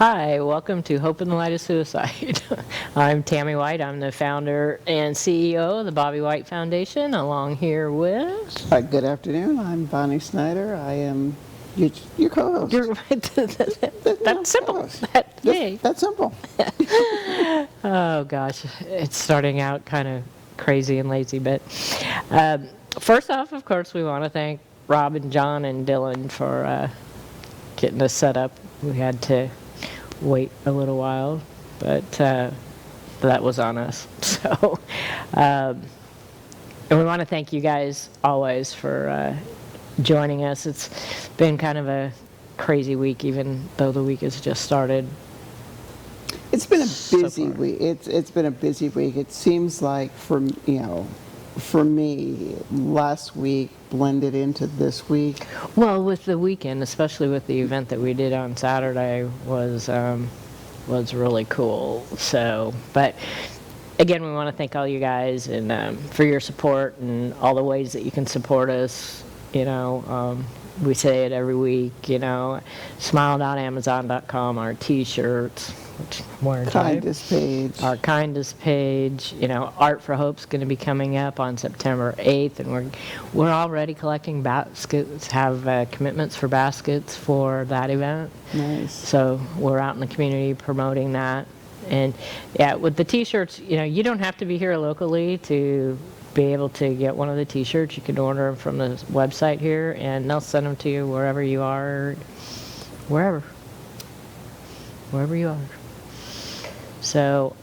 Hi, welcome to Hope in the Light of Suicide. I'm Tammy White. I'm the founder and CEO of the Bobby White Foundation, along here with... Good afternoon. I'm Bonnie Snyder. I am your co-host. You're right. That's simple. Yay. That's simple. Oh, gosh. It's starting out kind of crazy and lazy, but first off, of course, we want to thank Rob and John and Dylan for getting us set up. We had to wait a little while, but that was on us. So, and we want to thank you guys always for joining us. It's been kind of a crazy week, even though the week has just started. It's been a busy week. It's been a busy week. It seems like for me, last week blended into this week. Well, with the weekend, especially with the event that we did on Saturday, was really cool. So, but again, we want to thank all you guys and for your support and all the ways that you can support us. We say it every week. Smile.amazon.com, our T-shirts, which I'm wearing Kindest page. Our kindest page. Art for Hope's going to be coming up on September 8th, and we're already collecting baskets. Have commitments for baskets for that event. Nice. So we're out in the community promoting that, and yeah, with the T-shirts, you don't have to be here locally to be able to get one of the T-shirts. You can order them from the website here, and they'll send them to you wherever you are, wherever you are. So,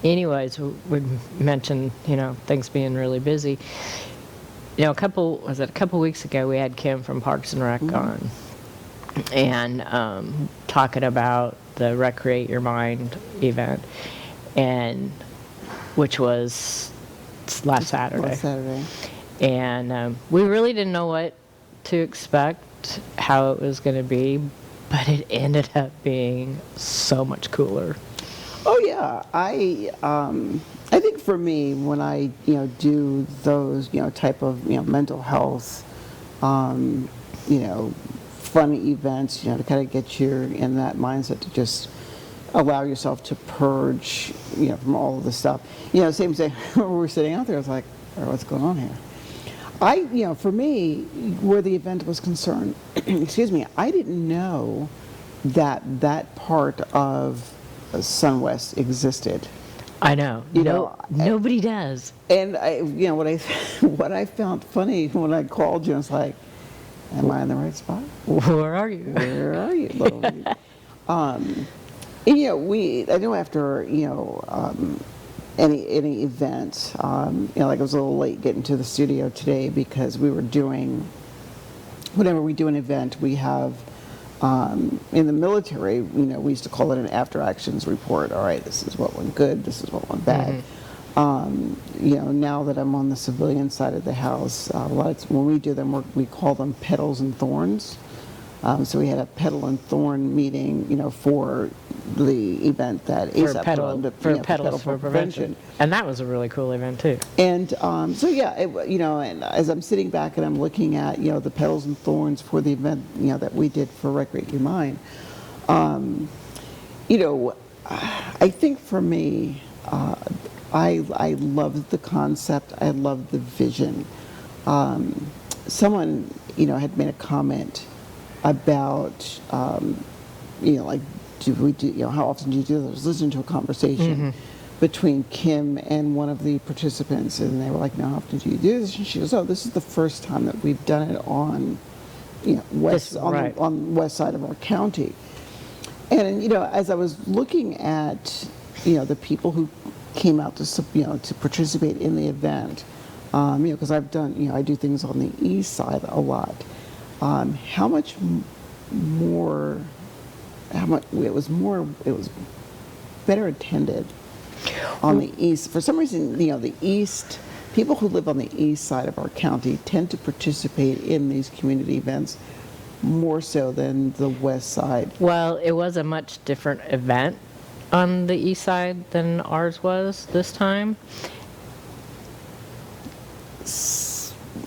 anyways, we mentioned, things being really busy. A couple weeks ago, we had Kim from Parks and Rec on, and talking about the Recreate Your Mind event, and which was last Saturday. And we really didn't know what to expect, how it was going to be, but it ended up being so much cooler. Oh yeah, I think for me, when I do those type of mental health fun events, to kind of get you in that mindset to just allow yourself to purge from all of the stuff. Same thing when we were sitting out there, I was like, oh, what's going on here? For me, where the event was concerned, excuse me, I didn't know that part of SunWest existed. I know. Nobody does. And what I found funny when I called you, I was like, am I in the right spot? Where are you? Where are you? I know after any event, like I was a little late getting to the studio today because we were doing, whenever we do an event, we have, in the military, we used to call it an after actions report. All right, this is what went good, this is what went bad. Now that I'm on the civilian side of the house, when we do them, we call them petals and thorns. So we had a petal and thorn meeting, for the event that ASAP Petals for Prevention. And that was a really cool event too. And and as I'm sitting back and I'm looking at the petals and thorns for the event that we did for Recreate Your Mind, I think for me, I love the concept. I love the vision. Someone had made a comment about like, how often do you do this? I was listening to a conversation between Kim and one of the participants, and they were like, "Now, how often do you do this?" And she goes, "Oh, this is the first time that we've done it on, on the west side of our county." And as I was looking at, the people who came out to participate in the event, because I've done, I do things on the east side a lot. How much it was better attended on the east. For some reason, the east, people who live on the east side of our county tend to participate in these community events more so than the west side. Well, it was a much different event on the east side than ours was this time.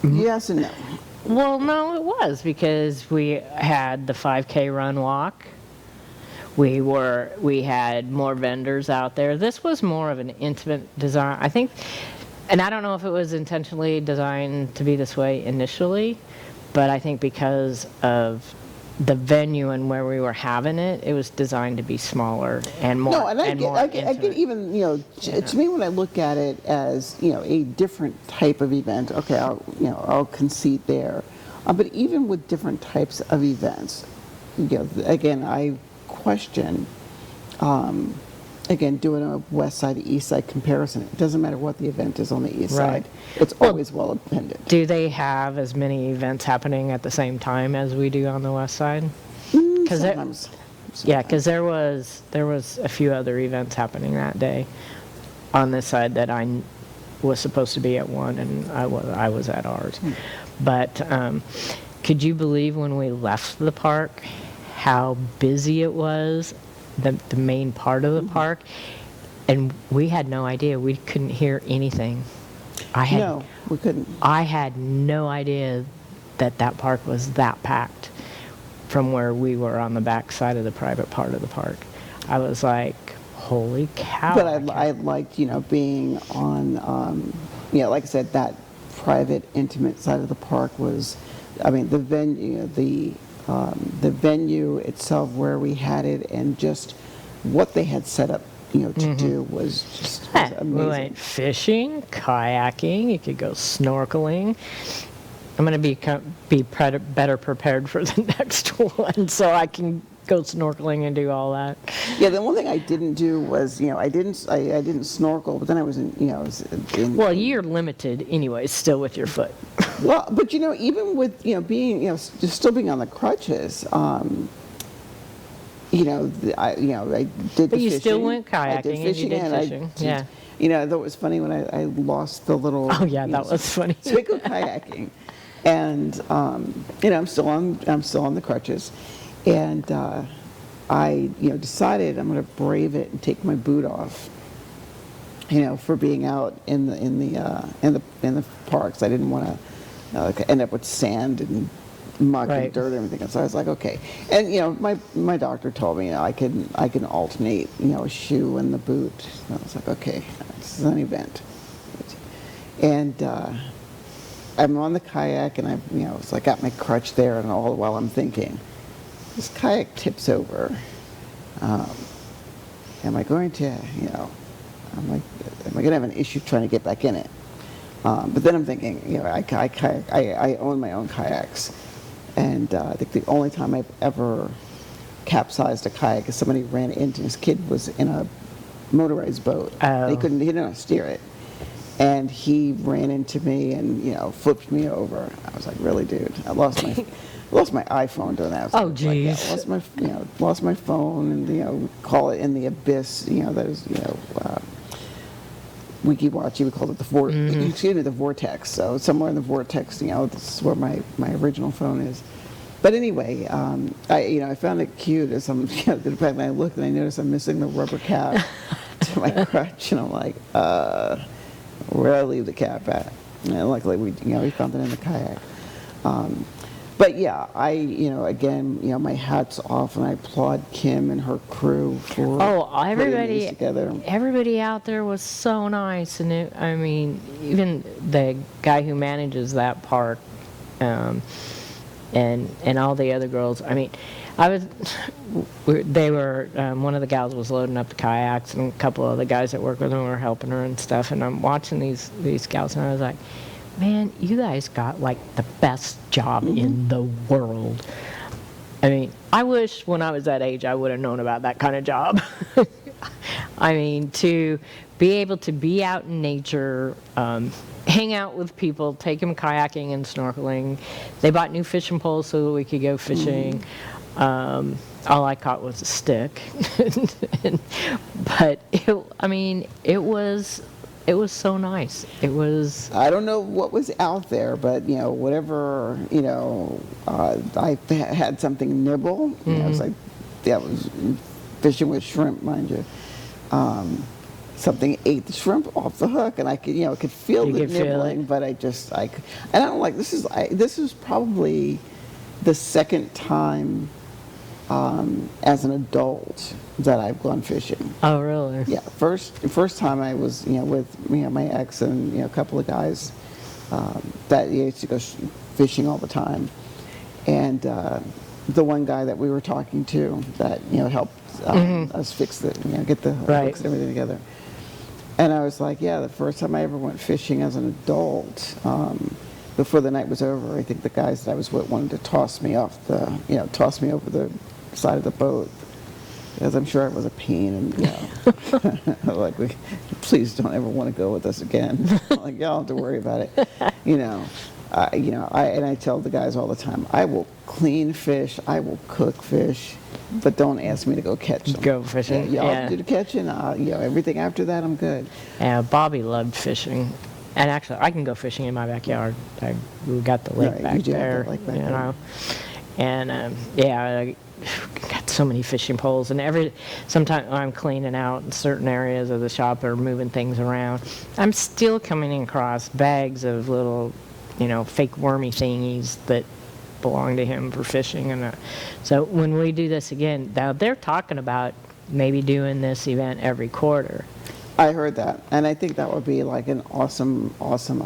Yes and no. Well, no, it was, because we had the 5K run walk. We had more vendors out there. This was more of an intimate design, I think, and I don't know if it was intentionally designed to be this way initially, but I think because of the venue and where we were having it, it was designed to be smaller and more No, and more I get intimate. even, to me when I look at it as, a different type of event, okay, I'll concede there. But even with different types of events, again, I question, again, doing a west side, east side comparison. It doesn't matter what the event is on the east Right. side. It's always well attended. Do they have as many events happening at the same time as we do on the west side? Sometimes. Yeah, because there was a few other events happening that day on this side that I was supposed to be at one, and I was at ours. But could you believe when we left the park how busy it was, the main part of the park, and we had no idea. We couldn't hear anything. No, we couldn't. I had no idea that park was that packed from where we were on the back side of the private part of the park. I was like, holy cow. But I liked, being on, like I said, that private, intimate side of the park was, the venue itself where we had it and just what they had set up, to do was just was amazing. We went fishing, kayaking, you could go snorkeling. I'm going to be better prepared for the next one so I can go snorkeling and do all that. Yeah, the one thing I didn't do was, I didn't snorkel, but then I was in. Well, you're limited anyway, still with your foot. Well, but even with being just still being on the crutches, I did. But the you fishing. still went kayaking I did fishing and you did fishing. Yeah. That was funny when I lost the little. Oh yeah, that was funny. So we go kayaking, and I'm still on the crutches, and I decided I'm going to brave it and take my boot off. For being out in the parks, I didn't want to end up with sand and muck Right. and dirt and everything. So I was like, okay. And my doctor told me I can alternate a shoe and the boot. So I was like, okay, this is an event. And I'm on the kayak and I got my crutch there, and all the while I'm thinking, this kayak tips over. Am I going to am I going to have an issue trying to get back in it? But then I'm thinking, I own my own kayaks, and I think the only time I've ever capsized a kayak is somebody ran into, his kid was in a motorized boat. Oh. He didn't know how to steer it, and he ran into me and flipped me over. I was like, really, dude? I lost my iPhone doing that. Oh, geez. Lost my phone, and call it in the abyss. Those Wikiwachi, we called it the vortex. So somewhere in the vortex, this is where my original phone is. But anyway, I found it cute as I'm did it back, and I looked and I noticed I'm missing the rubber cap to my crutch, and I'm like, where did I leave the cap at? And luckily we found it in the kayak. But yeah, again, my hat's off, and I applaud Kim and her crew for putting these together. Everybody out there was so nice, and even the guy who manages that park, and all the other girls. They were one of the gals was loading up the kayaks, and a couple of the guys that work with them were helping her and stuff. And I'm watching these gals, and I was like, man, you guys got like the best job in the world. I wish when I was that age I would have known about that kind of job. To be able to be out in nature, hang out with people, take them kayaking and snorkeling. They bought new fishing poles so that we could go fishing. All I caught was a stick. But it was so nice. It was. I don't know what was out there, but whatever. I had something nibble. It was like that was fishing with shrimp, mind you. Something ate the shrimp off the hook, and I could feel the nibbling, but I don't like. This is probably the second time as an adult that I've gone fishing. Oh, really? Yeah, first time I was, with my ex and a couple of guys that used to go fishing all the time, and the one guy that we were talking to that helped us fix the get the Right. hooks and everything together. And I was like, yeah, the first time I ever went fishing as an adult, before the night was over, I think the guys that I was with wanted to toss me over the side of the boat, because I'm sure it was a pain, and like, please don't ever want to go with us again. Like, y'all don't have to worry about it. I tell the guys all the time, I will clean fish, I will cook fish, but don't ask me to go catch them. Go fishing. Y'all Yeah. do the catching. Everything after that, I'm good. Yeah, Bobby loved fishing. And actually, I can go fishing in my backyard. We got the lake Right, back you do have there, that lake back there. And I got so many fishing poles. And sometimes when I'm cleaning out in certain areas of the shop or moving things around, I'm still coming across bags of little, fake wormy thingies that belong to him for fishing. And so when we do this again, now they're talking about maybe doing this event every quarter. I heard that, and I think that would be like an awesome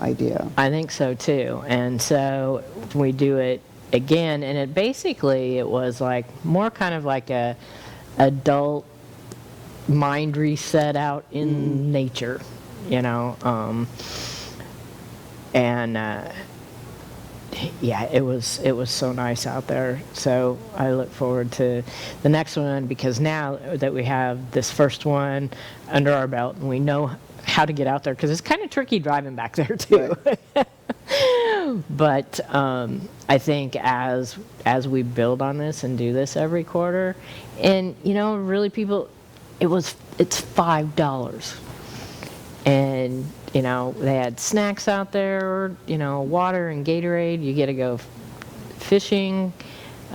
idea. I think so too. And so we do it again, and it was like more kind of like a adult mind reset out in nature, yeah, it was so nice out there. So I look forward to the next one, because now that we have this first one under our belt and we know how to get out there, because it's kind of tricky driving back there too. Right. But I think as we build on this and do this every quarter, and really people, it's $5. And they had snacks out there, water and Gatorade. You get to go fishing,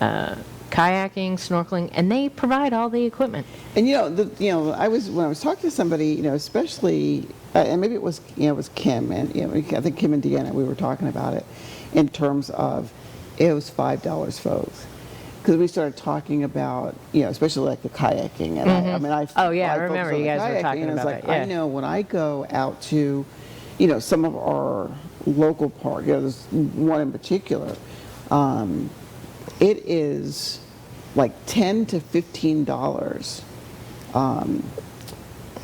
kayaking, snorkeling, and they provide all the equipment. And when I was talking to somebody, especially, and maybe it was Kim, and I think Kim and Deanna, we were talking about it in terms of it was $5, folks. Because we started talking about, especially like the kayaking, and I remember you guys were talking about like, that. Yeah. I know when I go out to, some of our local parks, there's one in particular, it is like $10 to $15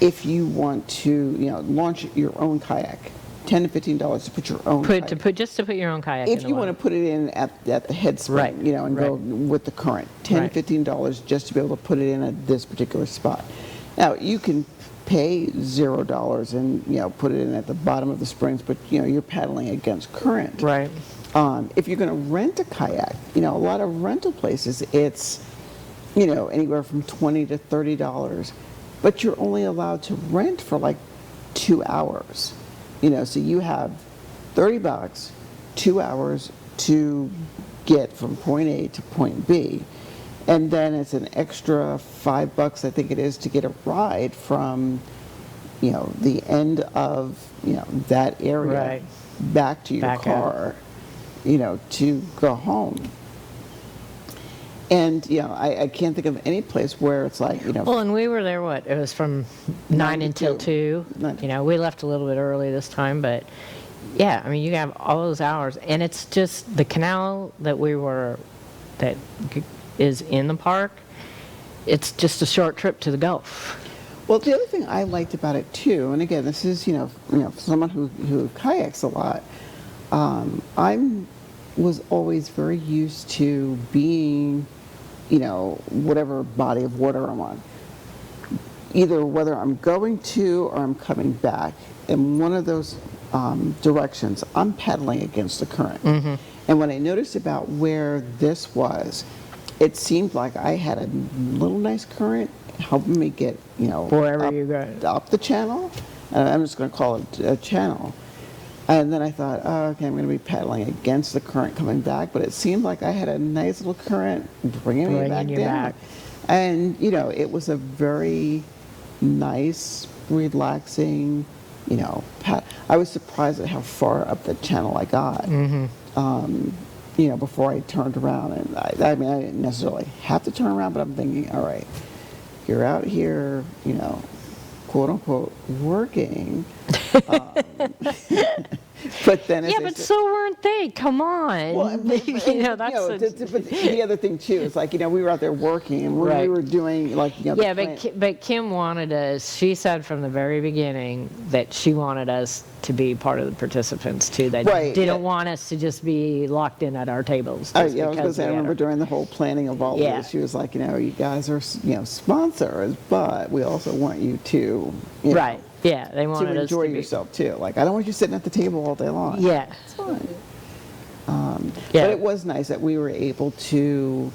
if you want to, launch your own kayak. $10 to $15 to put your own kayak. To put your own kayak. If you want to put it in at the head spring, Right, and go with the current, $10 to $15 just to be able to put it in at this particular spot. Now you can pay $0 and put it in at the bottom of the springs, but you're paddling against current. Right. If you're going to rent a kayak, a lot of rental places, it's anywhere from $20 to $30, but you're only allowed to rent for like 2 hours. So you have $30, 2 hours to get from point A to point B. And then it's an extra $5, I think it is, to get a ride from, the end of, that area back to your car, to go home. And, I can't think of any place where it's like, Well, and we were there, it was from 9 until 2. We left a little bit early this time, but yeah, I mean, you have all those hours. And it's just the canal that that is in the park, it's just a short trip to the Gulf. Well, the other thing I liked about it too, and again, this is, someone who kayaks a lot, I was always very used to being, whatever body of water I'm on. Either whether I'm going to or I'm coming back, in one of those directions, I'm paddling against the current. Mm-hmm. And what I noticed about where this was, it seemed like I had a little nice current helping me get, wherever you go, up the channel. I'm just going to call it a channel. And then I thought, oh, okay, I'm going to be paddling against the current coming back. But it seemed like I had a nice little current bringing me back down. And, it was a very nice, relaxing, I was surprised at how far up the channel I got. Mm-hmm. before I turned around. And I mean, I didn't necessarily have to turn around, but I'm thinking, all right, you're out here, quote unquote, working. Um, but then, Yeah, but so weren't they? Come on. well, but the other thing too is like, we were out there working and we Right. were doing like, Yeah, but Kim wanted us, she said from the very beginning that she wanted us to be part of the participants too, that Right, didn't yeah. want us to just be locked in at our tables. I just was going to because say, I we had remember during the whole planning of all Yeah. this, she was like, you guys are, sponsors, but we also want you to, Right, yeah, they to wanted us to enjoy be. yourself too. Like, I don't want you sitting at the table all day long. Yeah. It's fine. Yeah. But it was nice that we were able to,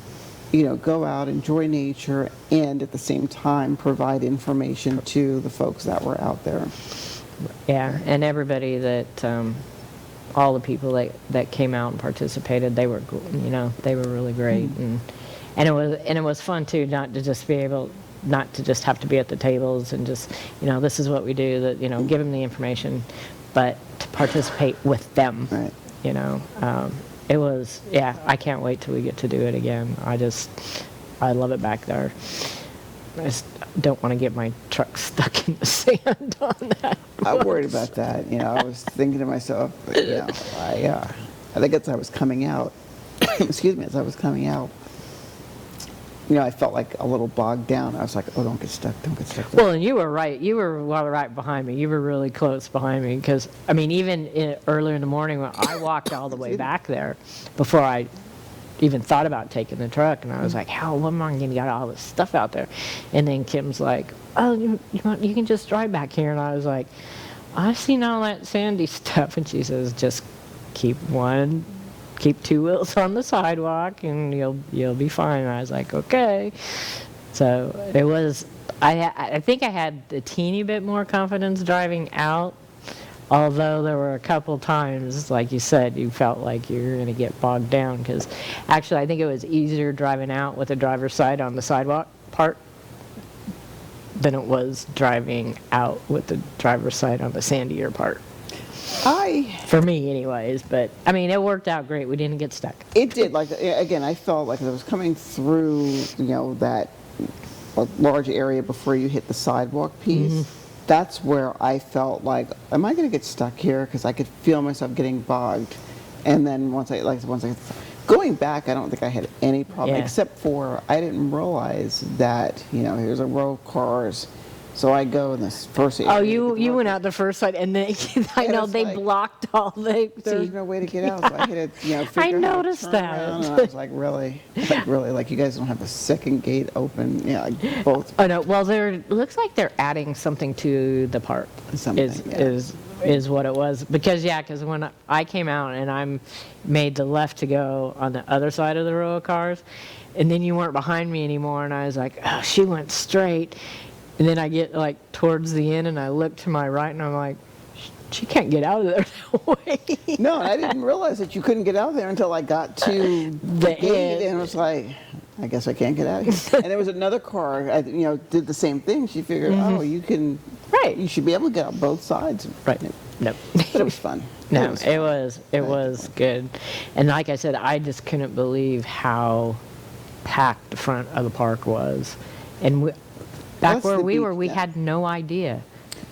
go out, enjoy nature, and at the same time provide information to the folks that were out there. Yeah, and everybody that, all the people that came out and participated, they were, they were really great, and it was fun too, not to just have to be at the tables and just, this is what we do, that give them the information, but to participate with them. Right. It was, yeah, I can't wait till we get to do it again. I love it back there. I just don't want to get my truck stuck in the sand on that. I worried about that. I was thinking to myself, I think as I was coming out, excuse me, as I was coming out, I felt like a little bogged down. I was like, oh, don't get stuck. Well, and you were right. You were right behind me. You were really close behind me because, I mean, even earlier in the morning when I walked all the way back there before I even thought about taking the truck, and I was like, how am I going to get all this stuff out there? And then Kim's like, oh, you can just drive back here. And I was like, I've seen all that sandy stuff. And she says, just keep two wheels on the sidewalk and you'll be fine. And I was like, okay. So it was, I think I had a teeny bit more confidence driving out, although there were a couple times, like you said, you felt like you were going to get bogged down, because actually I think it was easier driving out with the driver's side on the sidewalk part than it was driving out with the driver's side on the sandier part. For me anyways, but I mean, it worked out great. We didn't get stuck. It did. Like, again, I felt like I was coming through, that large area before you hit the sidewalk piece. That's where I felt like, am I going to get stuck here? Because I could feel myself getting bogged. And then once I going back, I don't think I had any problem, except for I didn't realize that, here's a row of cars. So I go in this first area. Oh, you went out the first side, and then I know they blocked all the. There's no way to get out, so I had to, figure I out how to noticed turn that. around, and I was like, really, you guys don't have the second gate open, both. Oh no, well, looks like they're adding something to the park. Is what it was, because when I came out and I made the left to go on the other side of the row of cars, and then you weren't behind me anymore, and I was like, oh, she went straight. And then I get like towards the end and I look to my right and I'm like, she can't get out of there that way. No, I didn't realize that you couldn't get out there until I got to the gate, and it was like, I guess I can't get out of here. And there was another car, did the same thing. She figured, oh, you can, you should be able to get out both sides. Right. No. But it was fun. It was good. And like I said, I just couldn't believe how packed the front of the park was. And back where we were, we had no idea.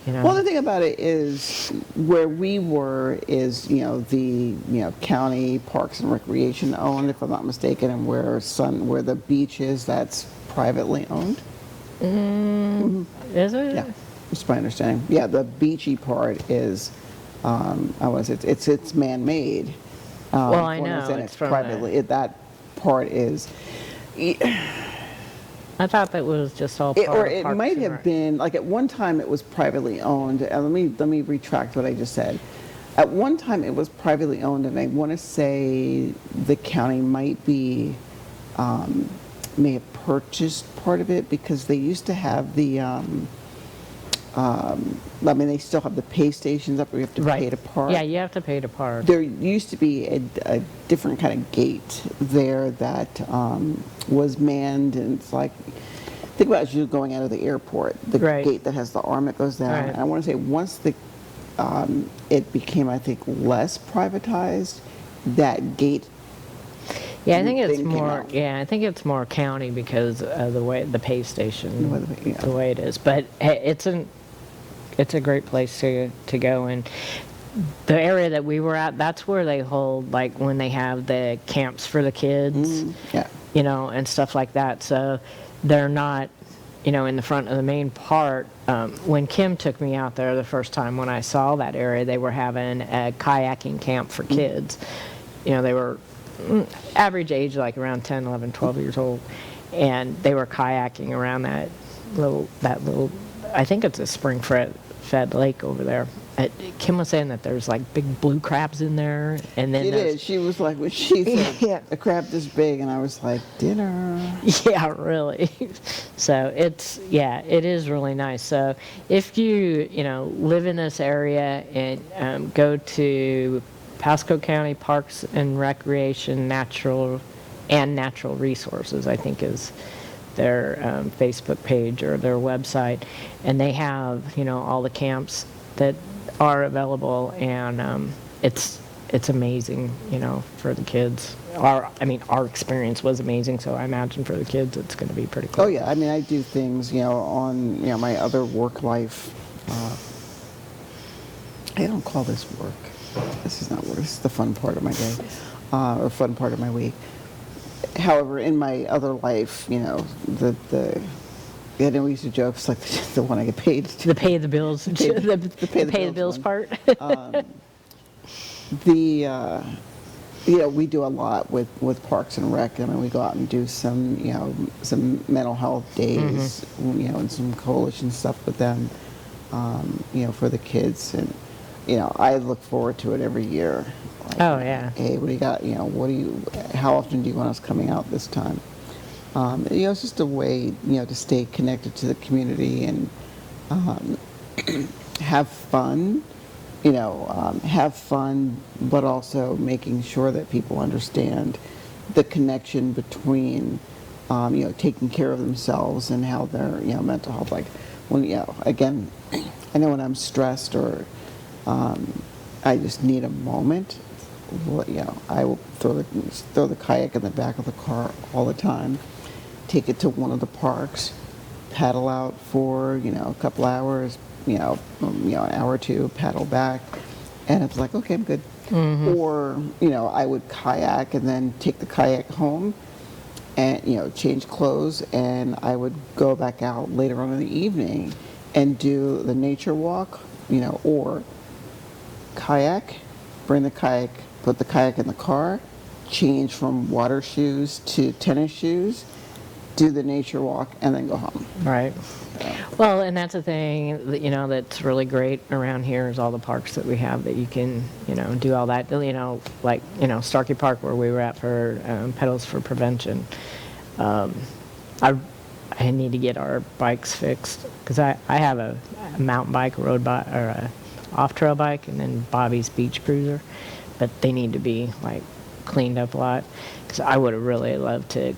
Well, the thing about it is, where we were is, the county parks and recreation owned, if I'm not mistaken, and where the beach is, that's privately owned. Is it? Yeah, that's my understanding. Yeah, the beachy part is, it's man-made. Well, I know it's privately. That part is. I thought that was just all part of it might have been, like at one time it was privately owned. Let me retract what I just said. At one time it was privately owned, and I want to say the county may have purchased part of it, because they used to have the, they still have the pay stations up where you have to pay to park. Yeah, you have to pay to park. There used to be a different kind of gate there that was manned, and it's like, think about it as you going out of the airport, the gate that has the arm that goes down. And I want to say once it became, I think, less privatized, that gate Yeah, I think it's thing came more. out. Yeah, I think it's more county because of the way the pay station, Yeah. the way it is. But hey, it's a great place to go. And the area that we were at, that's where they hold like when they have the camps for the kids, Yeah. and stuff like that. So they're not, in the front of the main part. When Kim took me out there the first time when I saw that area, they were having a kayaking camp for kids. They were average age like around 10, 11, 12 years old, and they were kayaking around that little, I think it's a spring-fed lake over there. Kim was saying that there's like big blue crabs in there, and then It is. She was like, when she said Yeah. a crab this big, and I was like, dinner. Yeah, really. So it is really nice. So if you live in this area and go to Pasco County Parks and Recreation Natural Resources, I think is their Facebook page or their website, and they have all the camps that are available, and it's amazing for the kids. Our experience was amazing, so I imagine for the kids it's going to be pretty cool. Oh yeah, I mean, I do things on my other work life. I don't call this work. This is not work. This is the fun part of my day, or fun part of my week. However, in my other life, we used to joke, it's like the one I get paid to. The pay the bills, the pay the bills one. part. We do a lot with Parks and Rec. I mean, we go out and do some mental health days, and some coalition stuff with them, for the kids. And, I look forward to it every year. Like, Oh, yeah. Hey, what do you got? How often do you want us coming out this time? It's just a way, to stay connected to the community and have fun. Have fun, but also making sure that people understand the connection between, taking care of themselves and how their, mental health. Like when, again, I know when I'm stressed or I just need a moment. I will throw the kayak in the back of the car all the time, take it to one of the parks, paddle out for a couple hours, an hour or two, paddle back, and it's like, okay, I'm good. Mm-hmm. Or I would kayak and then take the kayak home, and change clothes, and I would go back out later on in the evening and do the nature walk, or kayak, bring the kayak, put the kayak in the car, change from water shoes to tennis shoes, do the nature walk, and then go home. Right. Well, and that's the thing that's really great around here is all the parks that we have that you can do all that. Like Starkey Park where we were at for Pedals for Prevention. I need to get our bikes fixed because I have a mountain bike, a road bike, or a off-trail bike, and then Bobby's beach cruiser, but they need to be like cleaned up a lot because I would have really loved to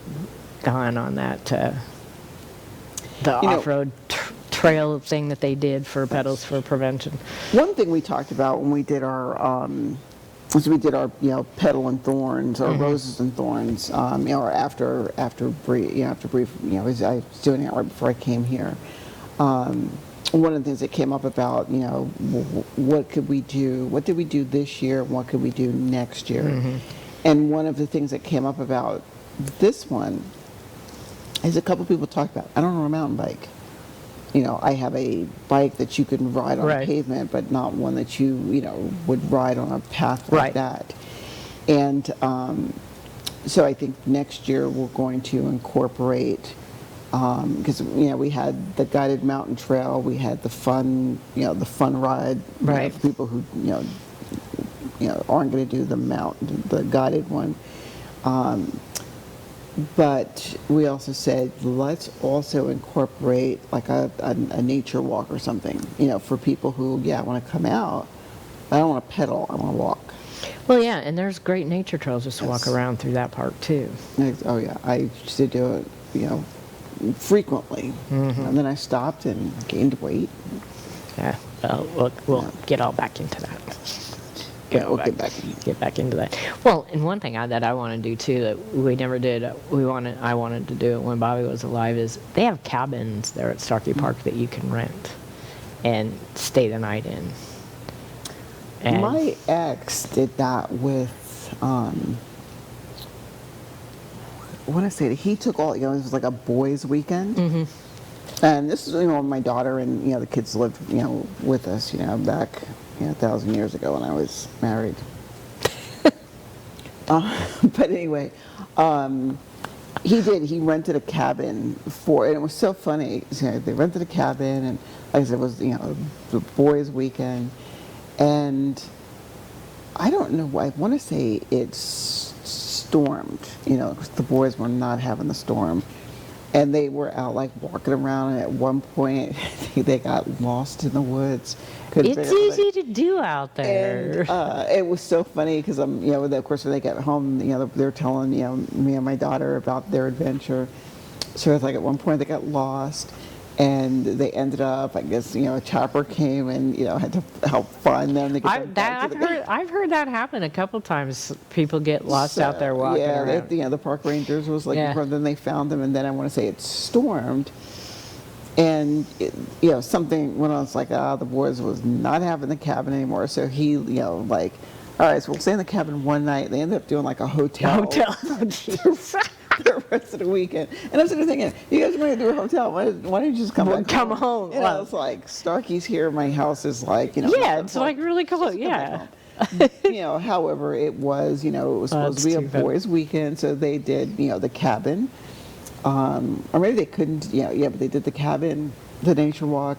gone on that the off-road trail thing that they did for Pedals for Prevention. One thing we talked about when we did our Petal and Thorns or Roses and Thorns, or after brief, I was doing it right before I came here. One of the things that came up about, what could we do? What did we do this year? What could we do next year? Mm-hmm. And one of the things that came up about this one is a couple people talked about, I don't know a mountain bike. I have a bike that you can ride on pavement, but not one that you, would ride on a path like that. And so I think next year we're going to incorporate, because, we had the guided mountain trail, we had the fun ride, for people who, aren't going to do the guided one. But we also said, let's also incorporate like a nature walk or something, for people who, want to come out. I don't want to pedal, I want to walk. Well, yeah, and there's great nature trails just to walk around through that park, too. Oh, yeah. I used to do it, frequently. Mm-hmm. And then I stopped and gained weight. Yeah, well, we'll get all back into that. go we'll get back into that. Well, and one thing that I want to do too that we never did, I wanted to do it when Bobby was alive, is they have cabins there at Starkey Park that you can rent and stay the night in. And My ex did that with, I want to say that he took all, it was like a boys' weekend. And this is, when my daughter and, the kids lived, with us, back, 1,000 years ago when I was married. But anyway, he rented a cabin and it was so funny. They rented a cabin, and like I said, it was, the boys' weekend. And I don't know, I want to say it stormed, 'cause the boys were not having the storm. And they were out like walking around, and at one point they got lost in the woods. it's easy to do out there. And it was so funny because of course when they got home, they're telling me and my daughter about their adventure. So it's like at one point they got lost, and they ended up, I guess, a chopper came and had to help find them. I've heard that happen a couple times. People get lost out there walking around. The park rangers was like, then they found them, and then I want to say it stormed, and something went on. It's like, the boys was not having the cabin anymore, so he like, all right, so we'll stay in the cabin one night. They ended up doing like a hotel. Oh, geez. The rest of the weekend. And I'm sitting there thinking, you guys are going to do a hotel. Why don't you just come home? It's like, Starkey's here. My house is like, Yeah, it's like really cool. Yeah. However, it was, it was supposed to be a boys' weekend, so they did, the cabin. Or maybe they couldn't, but they did the cabin, the nature walk,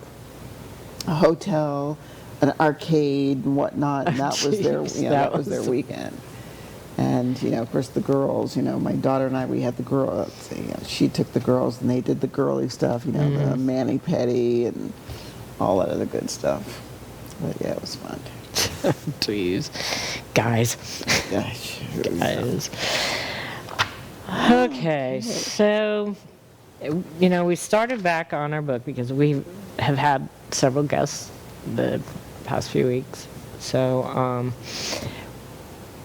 a hotel, an arcade and whatnot, and that was their, that was their weekend. And, of course, the girls, my daughter and I, we had the girls, she took the girls and they did the girly stuff, the mani-pedi and all that other good stuff. But, yeah, it was fun. Jeez. Guys. Gosh. Guys. Okay, so, we started back on our book because we have had several guests the past few weeks. So,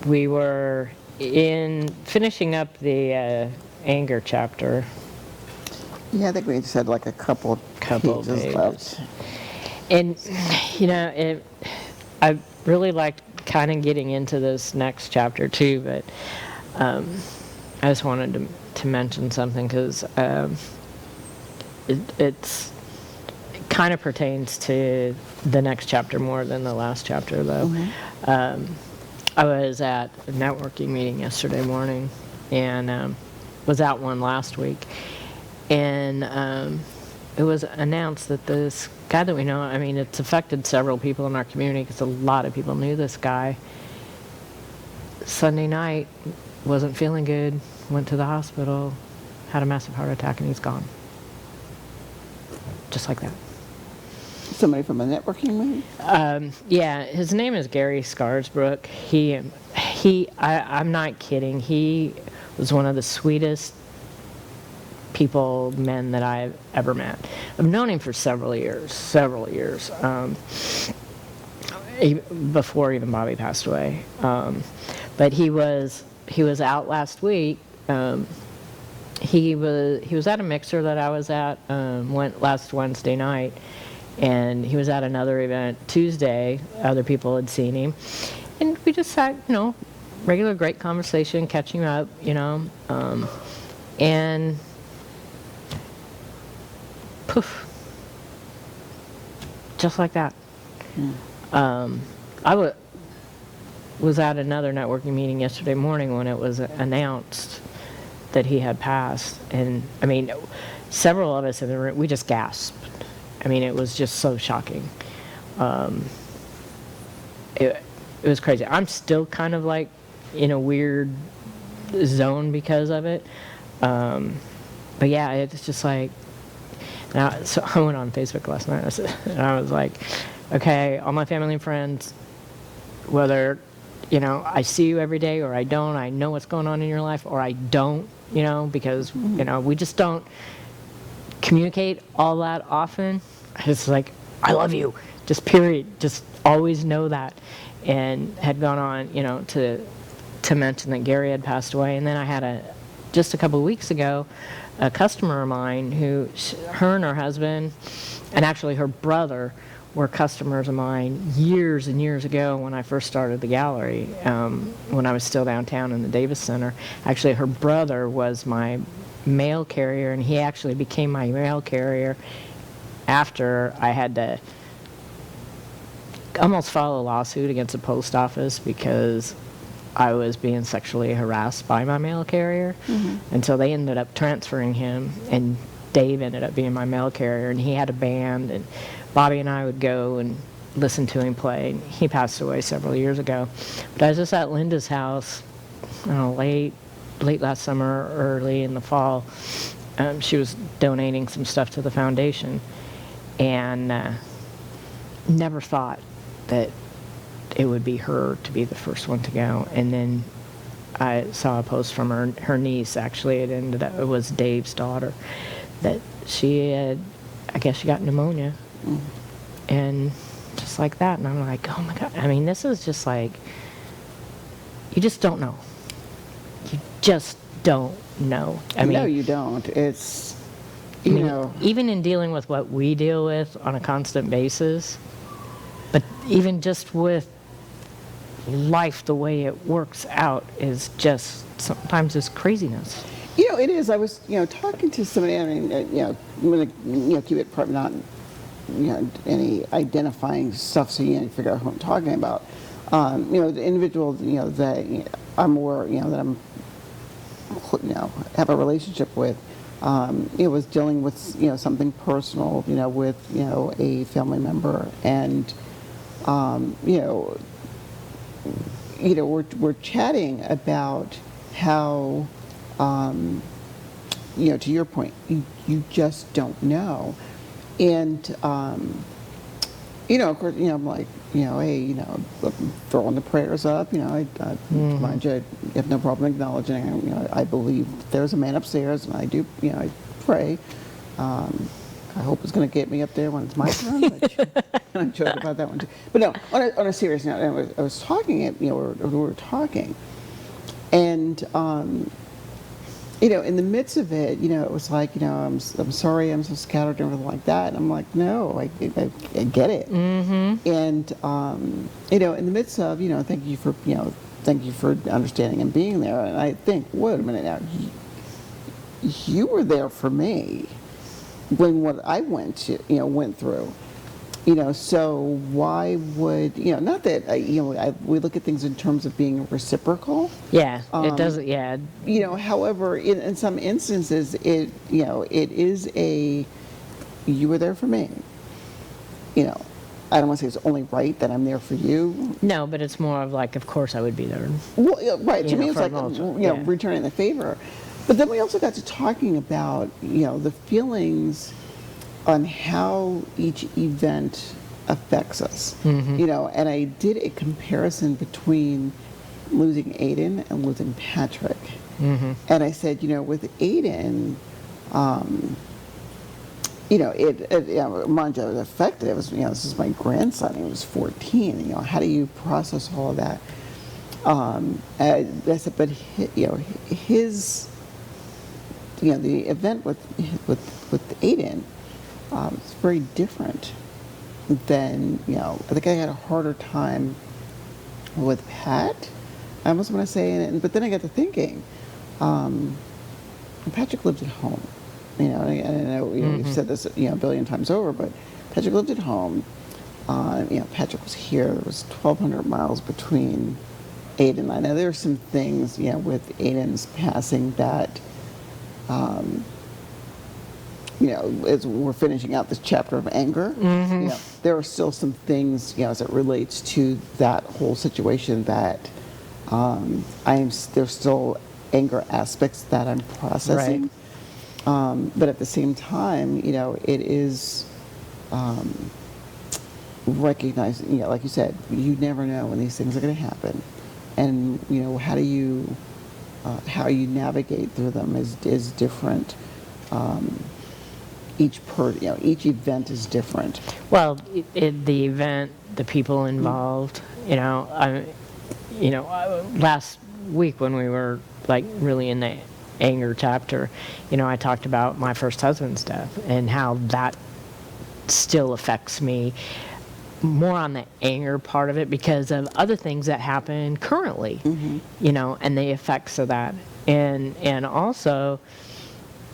we were finishing up the anger chapter. Yeah, I think we just had like a couple pages left. And, I really liked kind of getting into this next chapter too, but I just wanted to mention something because it kind of pertains to the next chapter more than the last chapter, though. I was at a networking meeting yesterday morning, and was at one last week, and it was announced that this guy that we know, I mean, it's affected several people in our community because a lot of people knew this guy. Sunday night, wasn't feeling good, went to the hospital, had a massive heart attack, and he's gone. Just like that. Somebody from a networking meeting? Yeah, his name is Gary Scarsbrook. I'm not kidding. He was one of the sweetest men that I've ever met. I've known him for several years, before even Bobby passed away. But he was out last week. He was at a mixer that I was at, went last Wednesday night. And he was at another event Tuesday. Other people had seen him. And we just sat, regular great conversation, catching up, and poof. Just like that. I was at another networking meeting yesterday morning when it was announced that he had passed. And, I mean, several of us in the room, we just gasped. I mean, it was just so shocking. It was crazy. I'm still kind of like in a weird zone because of it. But yeah, it's just like, so I went on Facebook last night and I was like, okay, all my family and friends, whether, I see you every day or I don't, I know what's going on in your life or I don't, because, we just don't communicate all that often. It's like, I love you, just period, just always know that. and had gone on, to mention that Gary had passed away. And then I had just a couple of weeks ago, a customer of mine who, her and her husband, and actually her brother, were customers of mine years and years ago when I first started the gallery, when I was still downtown in the Davis Center. Actually, her brother was my mail carrier, and he actually became my mail carrier after I had to almost file a lawsuit against the post office because I was being sexually harassed by my mail carrier. And so they ended up transferring him, and Dave ended up being my mail carrier, and he had a band, and Bobby and I would go and listen to him play. He passed away several years ago. But I was just at Linda's house, I don't know, late last summer, early in the fall. She was donating some stuff to the foundation, and never thought that it would be her to be the first one to go. And then I saw a post from her niece, actually. It was Dave's daughter, that she had, I guess she got pneumonia. And just like that. And I'm like, oh my God. I mean, this is just like, you just don't know. You just don't know. I mean, no, you don't. It's, I mean, even in dealing with what we deal with on a constant basis, but even just with life, the way it works out is just sometimes it's craziness. It is. I was, talking to somebody. I mean, I'm going to, keep it probably not, any identifying stuff, so you figure out who I'm talking about. The individual, that I'm aware, that I'm, have a relationship with, was dealing with, something personal, with, a family member, and, we're chatting about how, to your point, you just don't know. And, of course, I'm like, hey, I'm throwing the prayers up, mind you, I have no problem acknowledging, I believe there's a man upstairs, and I do, I pray. I hope it's going to get me up there when it's my turn. I joke about that one too. But no, on a serious note, I was talking, we were talking, and, in the midst of it, it was like, I'm sorry, I'm so scattered and everything like that. And I'm like, no, I get it. And, in the midst of, thank you for understanding and being there. And I think, wait a minute now, you were there for me when what I went through. So why would, not that, we look at things in terms of being reciprocal. Yeah, it doesn't, yeah. However, in some instances, it is you were there for me. I don't want to say it's only right that I'm there for you. No, but it's more of like, of course I would be there. Well, right. To me, it's like, yeah. returning the favor. But then we also got to talking about, the feelings on how each event affects us. And I did a comparison between losing Aiden and losing Patrick. And I said, with Aiden, mind you, it was affected. It was, this is my grandson. He was 14. How do you process all of that? I said, but his, the event with Aiden, it's very different than, I think I had a harder time with Pat, I almost want to say, but then I got to thinking, Patrick lived at home, and I know, we've said this, a billion times over, but Patrick lived at home, Patrick was here, there was 1,200 miles between Aiden and I. Now there are some things, with Aiden's passing that, as we're finishing out this chapter of anger, there are still some things, as it relates to that whole situation that there's still anger aspects that I'm processing. Right. But at the same time, it is recognizing, like you said, you never know when these things are going to happen. And, how you navigate through them is different. Each event is different. Well, the event, the people involved, last week when we were like really in the anger chapter, I talked about my first husband's death and how that still affects me more on the anger part of it because of other things that happen currently, and the effects of that. And also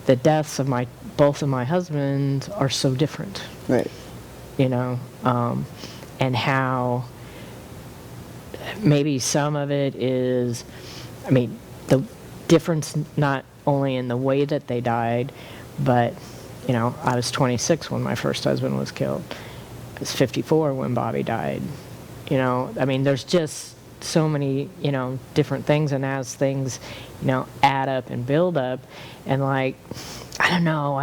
the deaths of both of my husbands are so different. Right. And how maybe some of it is, the difference not only in the way that they died, but, I was 26 when my first husband was killed. I was 54 when Bobby died. There's just so many, different things, and as things, add up and build up, and like, I don't know,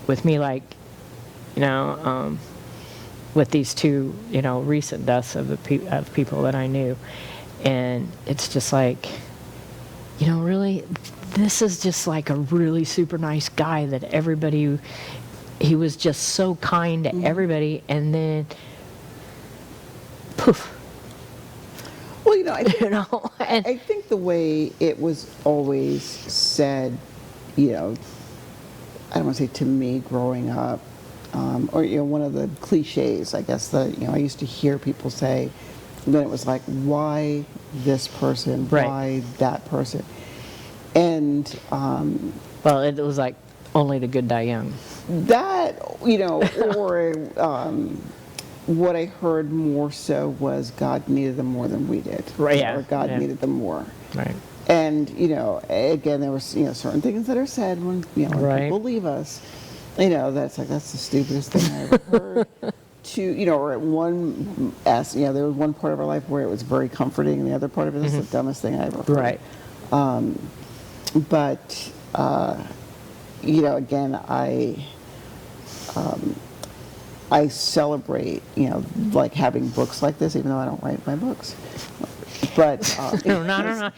with me, like, with these two, recent deaths of people that I knew, and it's just like, really, this is just like a really super nice guy that everybody, he was just so kind to everybody, and then poof. Well, I think, and I think the way it was always said, I don't want to say to me growing up, or one of the cliches, I guess, that I used to hear people say, then it was like, why this person, Right. why that person, and well, it was like only the good die young. that, or what I heard more so was God needed them more than we did, Right, yeah, or God yeah. needed them more. Right. And, again, there was, certain things that are said when, when Right. people leave us, that's like, that's the stupidest thing I ever heard. Or at one, there was one part of our life where it was very comforting, and the other part of it is the dumbest thing I ever heard. Right. But, again, I celebrate, like having books like this, even though I don't write my books. But No.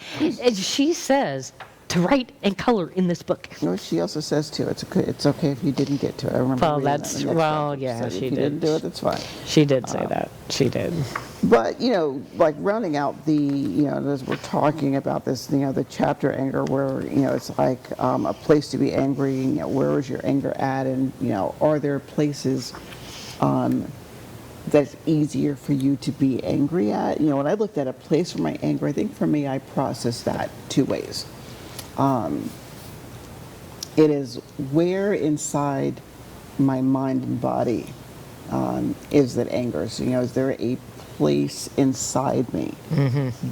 She says to write and color in this book. She also says too, it's okay if you didn't get to it. I remember. Well, reading that in the next chapter. yeah, So she if you did. didn't do it, that's fine. She did say that. She did. But like rounding out the, as we're talking about this, the chapter anger, where it's like a place to be angry. Where is your anger at, and are there places that's easier for you to be angry at? When I looked at a place for my anger, I think for me, I process that two ways. It is where inside my mind and body is that anger. So, is there a place inside me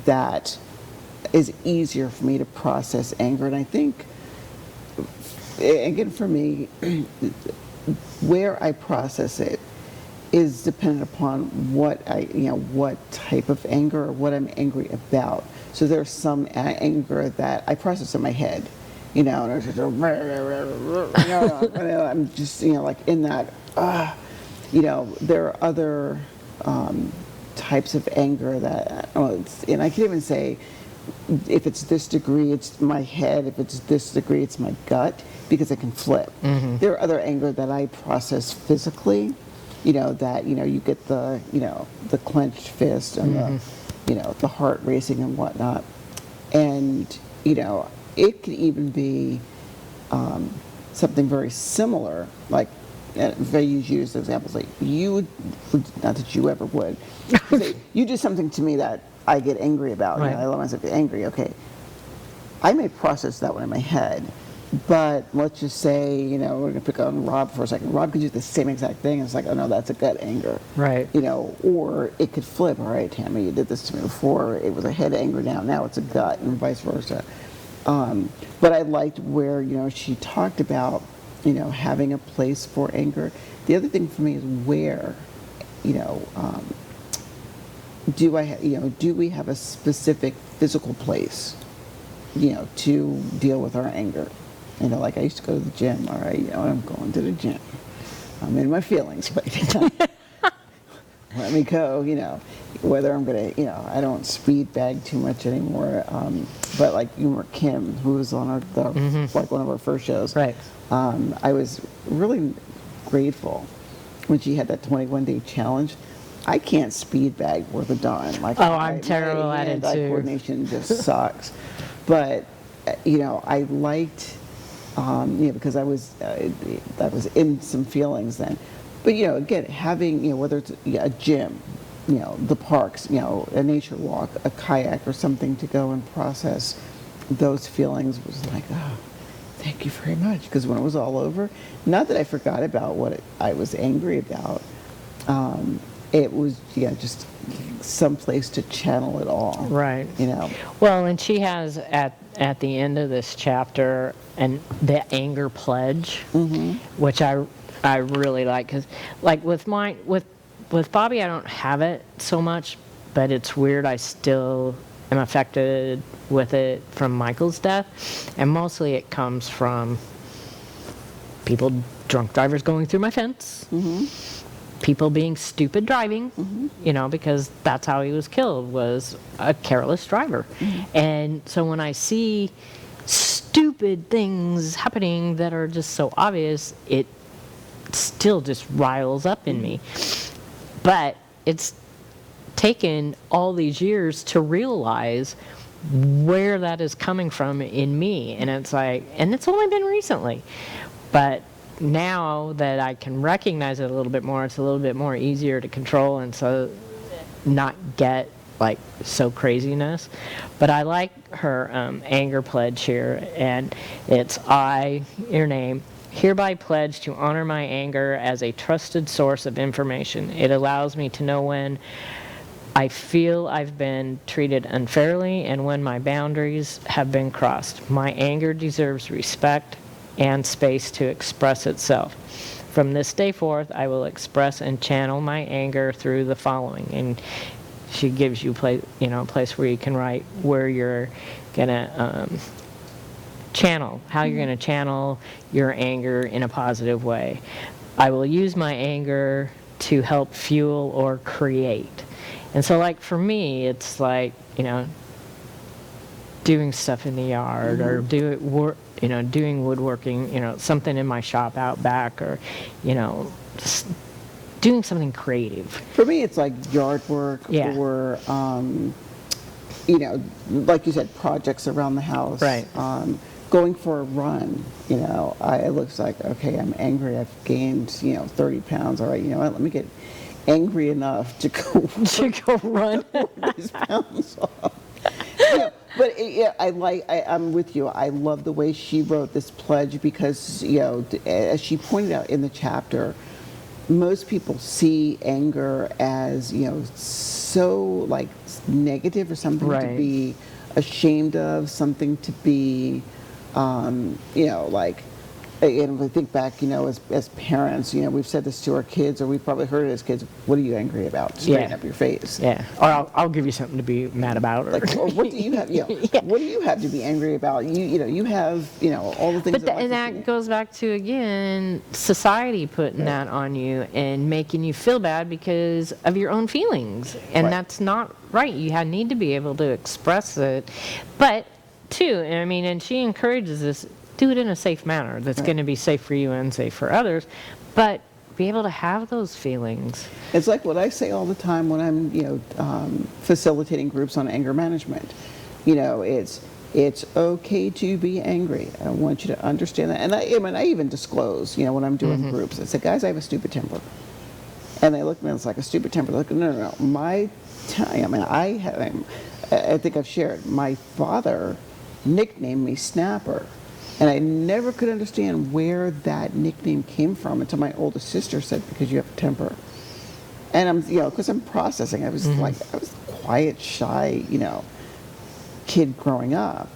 that is easier for me to process anger? And I think, again, for me, where I process it is dependent upon what what type of anger or what I'm angry about. So there's some anger that I process in my head, and it's just, I'm just, like in that, there are other types of anger that, and I can even say, if it's this degree, it's my head. If it's this degree, it's my gut, because it can flip. There are other anger that I process physically, that, you get the, the clenched fist and the heart racing and whatnot. And, it could even be something very similar, like, if I use examples, like you would, not that you ever would, say, you do something to me that I get angry about. Right. I let myself get angry. Okay, I may process that one in my head, but let's just say, we're going to pick on Rob for a second. Rob could do the same exact thing. And it's like, oh no, that's a gut anger. Right. Or it could flip. All right, Tammy, you did this to me before. It was a head anger now it's a gut, and vice versa. But I liked where, she talked about, having a place for anger. The other thing for me is where, do we have a specific physical place, to deal with our anger? Like I used to go to the gym. All right, I'm going to the gym. I'm in my feelings, but let me go. Whether I'm gonna, I don't speed bag too much anymore. But like Kim, who was on like one of our first shows. Right. I was really grateful when she had that 21-day challenge. I can't speed bag worth a darn. Like, Oh, I'm terrible my at it hand-eye too. coordination just sucks. But I liked, because I was in some feelings then. But again, having whether it's a gym, the parks, a nature walk, a kayak, or something to go and process those feelings was like, oh, thank you very much. Because when it was all over, not that I forgot about what I was angry about. It was just some place to channel it all. Right. Well, and she has at the end of this chapter and the anger pledge, which I really like, because like with Bobby, I don't have it so much, but it's weird. I still am affected with it from Michael's death, and mostly it comes from drunk drivers going through my fence. People being stupid driving, because that's how he was killed, was a careless driver. And so when I see stupid things happening that are just so obvious, it still just riles up in me. But it's taken all these years to realize where that is coming from in me. And it's like, and it's only been recently. But now that I can recognize it a little bit more, it's a little bit more easier to control, and so not get like so craziness. But I like her anger pledge here, and it's your name, hereby pledge to honor my anger as a trusted source of information. It allows me to know when I feel I've been treated unfairly and when my boundaries have been crossed. My anger deserves respect and space to express itself. From this day forth, I will express and channel my anger through the following. And she gives you a place where you can write where you're gonna channel, how you're gonna channel your anger in a positive way. I will use my anger to help fuel or create. And so, like for me, it's like doing stuff in the yard or doing woodworking, something in my shop out back, or just doing something creative. For me, it's like yard work or like you said, projects around the house. Right. Going for a run. It looks like, okay, I'm angry. I've gained 30 pounds. All right, you know what? Let me get angry enough to go run these pounds off. But I'm with you. I love the way she wrote this pledge because, as she pointed out in the chapter, most people see anger as, so like negative or something to be ashamed of, something to be, and if I think back, as parents, we've said this to our kids, or we've probably heard it as kids. What are you angry about? Straighten up your face. Yeah. Or I'll give you something to be mad about. Or What do you have? What do you have to be angry about? You have all the things. But that goes back to again society putting that on you and making you feel bad because of your own feelings, and that's not right. You need to be able to express it, but too. And she encourages this. Do it in a safe manner that's going to be safe for you and safe for others, but be able to have those feelings. It's like what I say all the time when I'm, facilitating groups on anger management. It's okay to be angry. I want you to understand that. And I even disclose, when I'm doing groups. I say, guys, I have a stupid temper. And they look at me, it's like a stupid temper. They're like, no. I think I've shared, my father nicknamed me Snapper. And I never could understand where that nickname came from until my oldest sister said, because you have a temper. And I'm, because I'm processing. I was I was quiet, shy, kid growing up.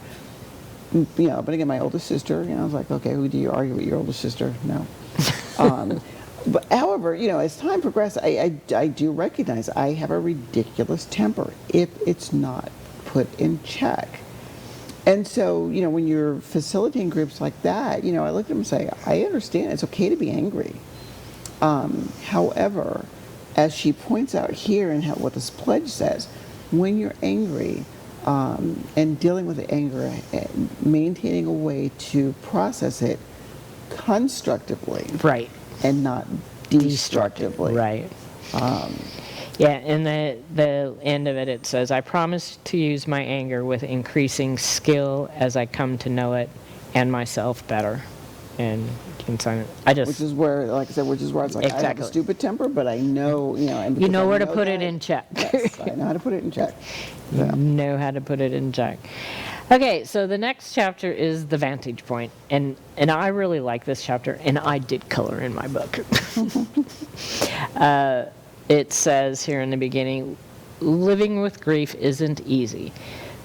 But again, my oldest sister, I was like, okay, who do you argue with, your oldest sister? No. But however, as time progressed, I do recognize I have a ridiculous temper if it's not put in check. And so, when you're facilitating groups like that, I look at them and say, I understand it's okay to be angry. However, as she points out here and what this pledge says, when you're angry and dealing with the anger, maintaining a way to process it constructively. Right. And not destructively. Right. Yeah, and the end of it, it says, I promise to use my anger with increasing skill as I come to know it and myself better. And you can sign it. Which is where, like I said, which is where it's like, I have a Exactly. stupid temper, but I know, and You because know I where to know put it that- in check. Yes, I know how to put it in check. You know how to put it in check. Okay, so the next chapter is the Vantage Point, and I really like this chapter, and I did color in my book. It says here in the beginning, living with grief isn't easy.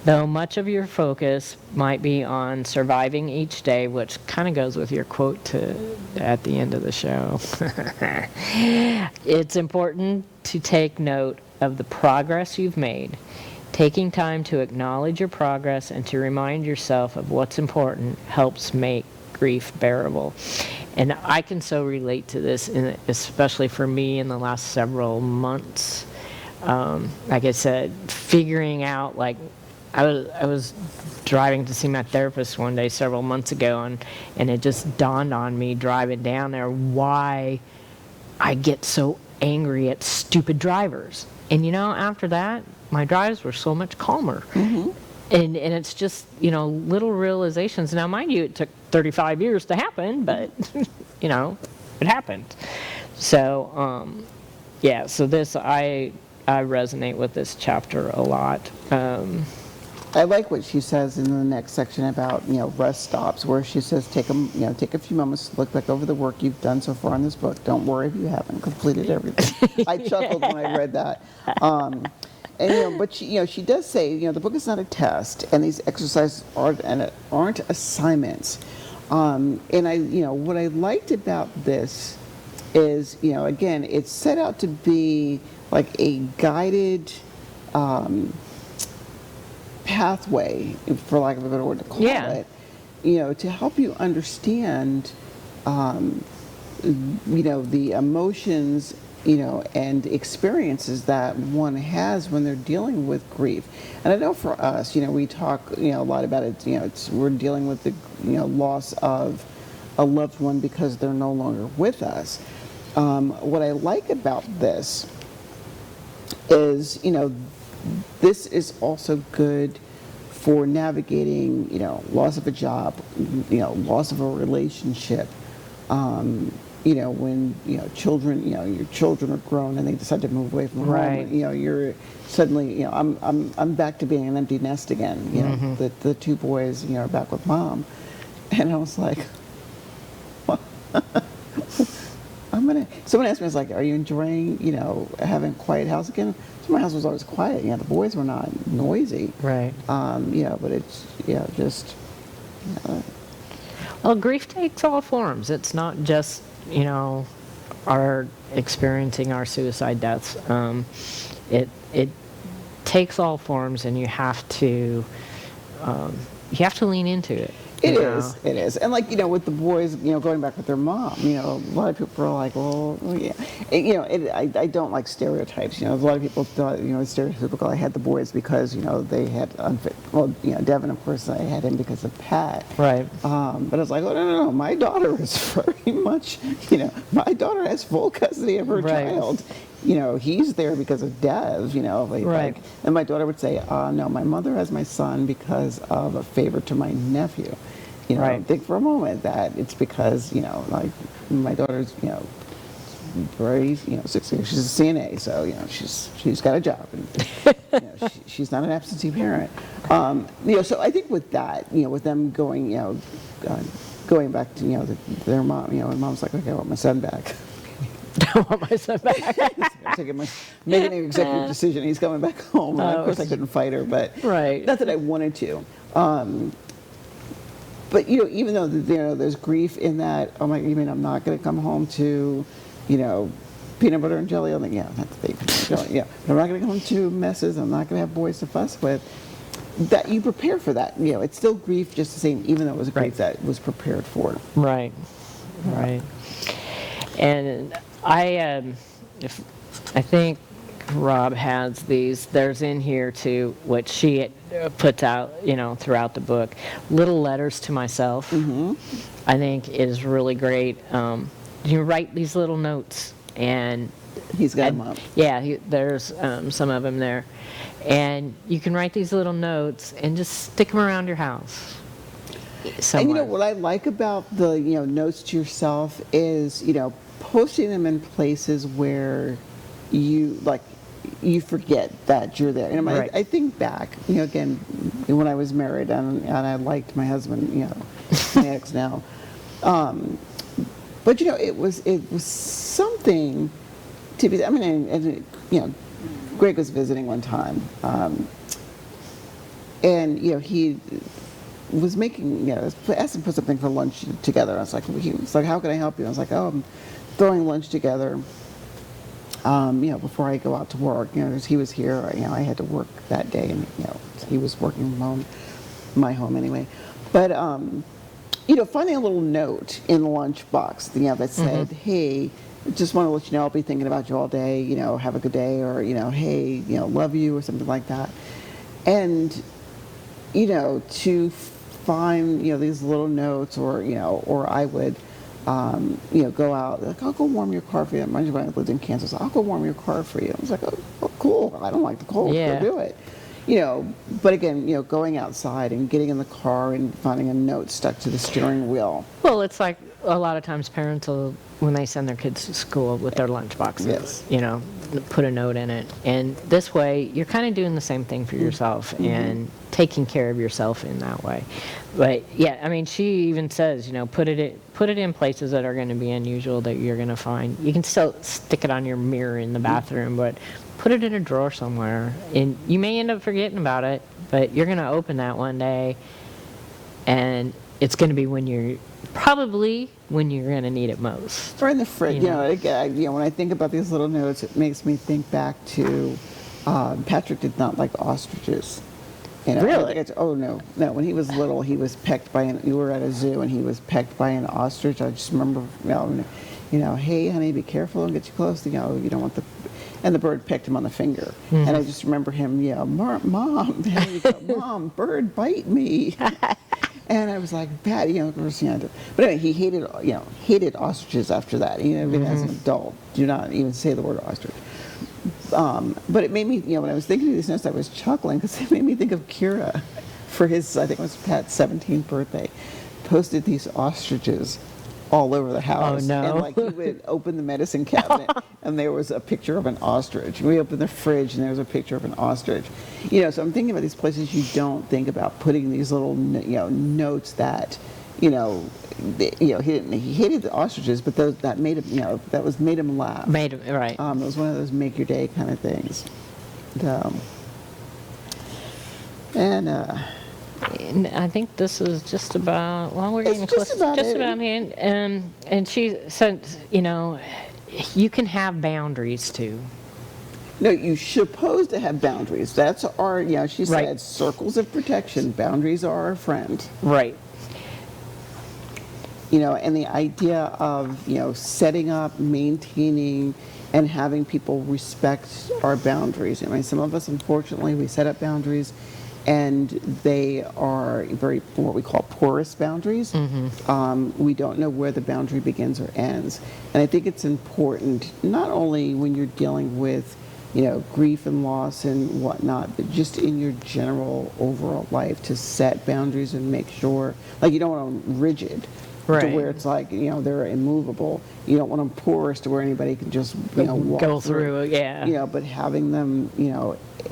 Though much of your focus might be on surviving each day, which kind of goes with your quote at the end of the show. It's important to take note of the progress you've made. Taking time to acknowledge your progress and to remind yourself of what's important helps make grief bearable. And I can so relate to this, especially for me in the last several months. Like I said, figuring out, like, I was driving to see my therapist one day several months ago, and it just dawned on me driving down there why I get so angry at stupid drivers. And after that, my drives were so much calmer. Mm-hmm. And it's just, little realizations. Now, mind you, it took 35 years to happen, but, it happened. So, so this, I resonate with this chapter a lot. I like what she says in the next section about, rest stops, where she says, take a few moments to look back over the work you've done so far in this book. Don't worry if you haven't completed everything. I chuckled when I read that. But she does say, the book is not a test, and these exercises aren't assignments. And what I liked about this is, again, it's set out to be like a guided pathway, for lack of a better word to call it, to help you understand, the emotions, and experiences that one has when they're dealing with grief. And I know for us, we talk, a lot about it, we're dealing with the, loss of a loved one because they're no longer with us. What I like about this is, this is also good for navigating, loss of a job, loss of a relationship. When children, your children are grown and they decide to move away from Right. home. You're suddenly, I'm back to being an empty nest again. Mm-hmm. The two boys, are back with mom, and I was like, someone asked me, I was like, are you enjoying, having a quiet house again? So my house was always quiet. The boys were not noisy. Right. But it's, just. Well, grief takes all forms. It's not just, our experiencing our suicide deaths. It takes all forms, and you have to lean into it. It is. And with the boys, going back with their mom, a lot of people are like, well, yeah. I don't like stereotypes. A lot of people thought, it's stereotypical. I had the boys because, they had unfit. Well, Devin, of course, I had him because of Pat. Right. But I was like, oh, no. My daughter is very much, my daughter has full custody of her child. He's there because of Dev, Right. And my daughter would say, no, my mother has my son because of a favor to my nephew. Right. Think for a moment that it's because, my daughter's, very, 16, she's a CNA, so, she's got a job. And, she's not an absentee parent. So I think with that, with them going, going back to, their mom, and mom's like, okay, I want my son back. I want my son back. Making an executive decision. He's coming back home. And of course, I couldn't fight her, but Right. not that I wanted to. But even though there's grief in that. Oh my! You mean I'm not going to come home to, peanut butter and jelly? I'm like, yeah, that's the jelly. Yeah, but I'm not going to come home to messes. I'm not going to have boys to fuss with. That you prepare for that. It's still grief just the same, even though it was a grief that was prepared for. Right. Right. And I think Rob has these. There's in here too, which she puts out, throughout the book, little letters to myself. Mm-hmm. I think is really great. You write these little notes, and He's got them up. yeah, there's some of them there. And you can write these little notes and just stick them around your house somewhere. And what I like about the notes to yourself is posting them in places where you forget that you're there. Right. I think back, again, when I was married and I liked my husband, my ex now. But it was something to be. I mean, and Greg was visiting one time, and he was making, asked him to put something for lunch together. I was like, how can I help you? I was like, oh, I'm throwing lunch together. Before I go out to work, because he was here, I had to work that day, and he was working from home, my home anyway. But finding a little note in the lunchbox, that said, hey, just want to let you know I'll be thinking about you all day, have a good day, or hey, love you, or something like that. And to find these little notes, or I would go out, like, I'll go warm your car for you. Mind you, when I lived in Kansas, I'll go warm your car for you. I was like, oh cool. I don't like the cold. Yeah. Go do it. But again, going outside and getting in the car and finding a note stuck to the steering wheel. Well, it's like a lot of times parents will, when they send their kids to school with their lunch boxes, Yes. Put a note in it. And this way, you're kind of doing the same thing for yourself and taking care of yourself in that way. But yeah, I mean, she even says, put it in places that are going to be unusual that you're going to find. You can still stick it on your mirror in the bathroom, but put it in a drawer somewhere. And you may end up forgetting about it, but you're going to open that one day, and it's going to be probably when you're going to need it most. Or in the fridge. When I think about these little notes, it makes me think back to Patrick did not like ostrich. Really? Oh no! When he was little, he was pecked by you were at a zoo and he was pecked by an ostrich. I just remember, hey honey, be careful, don't get too close. You don't want and the bird pecked him on the finger. And I just remember him, mom, there you go, mom, bird bite me. And I was like, bad, of course, but anyway, he hated ostriches after that. Even as an adult, do not even say the word ostrich. But it made me, when I was thinking of these notes, I was chuckling because it made me think of Kira for his, I think it was Pat's 17th birthday, posted these ostriches all over the house. Oh, no. And he would open the medicine cabinet and there was a picture of an ostrich. We opened the fridge and there was a picture of an ostrich. So I'm thinking about these places you don't think about, putting these little, notes that, he hated the ostriches, but that made him, made him laugh. Made him, right. It was one of those make your day kind of things. And I think this is just about, well, we're getting close. Just about it. And she said, you can have boundaries too. No, you're supposed to have boundaries. That's our, she said, Right. circles of protection. Boundaries are our friend. Right. And the idea of, setting up, maintaining, and having people respect our boundaries. Some of us, unfortunately, we set up boundaries, and they are very, what we call porous boundaries. We don't know where the boundary begins or ends. And I think it's important, not only when you're dealing with, grief and loss and whatnot, but just in your general overall life, to set boundaries and make sure, you don't want them rigid. Right. To where it's they're immovable. You don't want them porous to where anybody can just walk go through. Yeah. But having them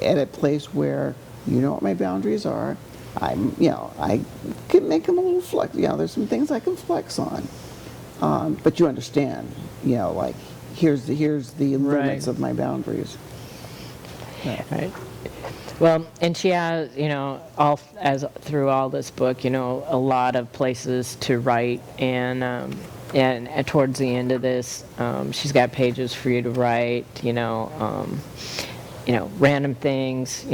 at a place where what my boundaries are. I can make them a little flex. There's some things I can flex on. But you understand. Here's the limits of my boundaries. Right. Well, and she has, through all this book, a lot of places to write, and towards the end of this, she's got pages for you to write, random things,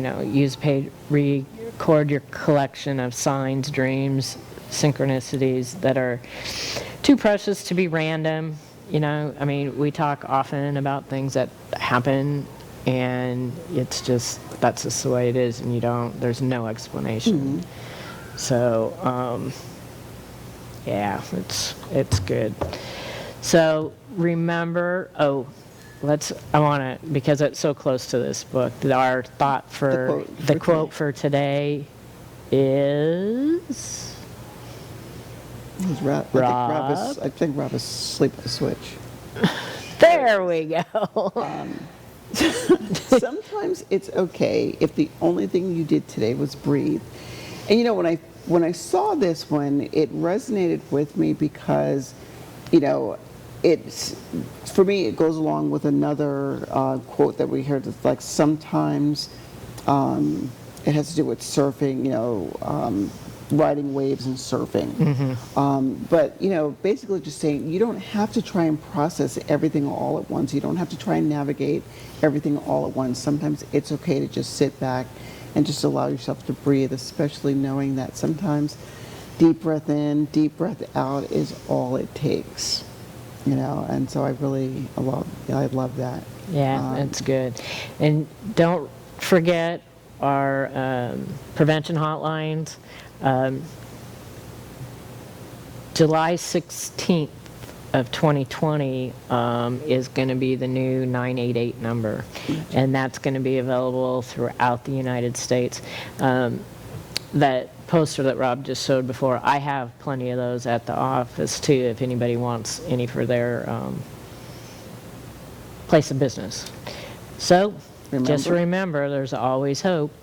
record your collection of signs, dreams, synchronicities that are too precious to be random. We talk often about things that happen, and it's just, that's just the way it is, and there's no explanation. So, yeah, it's good. So remember, I want to, because it's so close to this book, our thought for the quote for today is I think Rob is asleep at the switch. There we go. Sometimes it's okay if the only thing you did today was breathe. And when I saw this one, it resonated with me because, it's, for me, it goes along with another quote that we heard. That's like sometimes it has to do with surfing, riding waves and surfing. But, basically just saying you don't have to try and process everything all at once. You don't have to try and navigate everything all at once. Sometimes it's okay to just sit back and just allow yourself to breathe, especially knowing that sometimes deep breath in, deep breath out is all it takes. And so I love that. Yeah, that's good. And don't forget our prevention hotlines. July 16th of 2020 is going to be the new 988 number, and that's going to be available throughout the United States. That poster that Rob just showed before, I have plenty of those at the office too, if anybody wants any for their place of business. So just remember, there's always hope.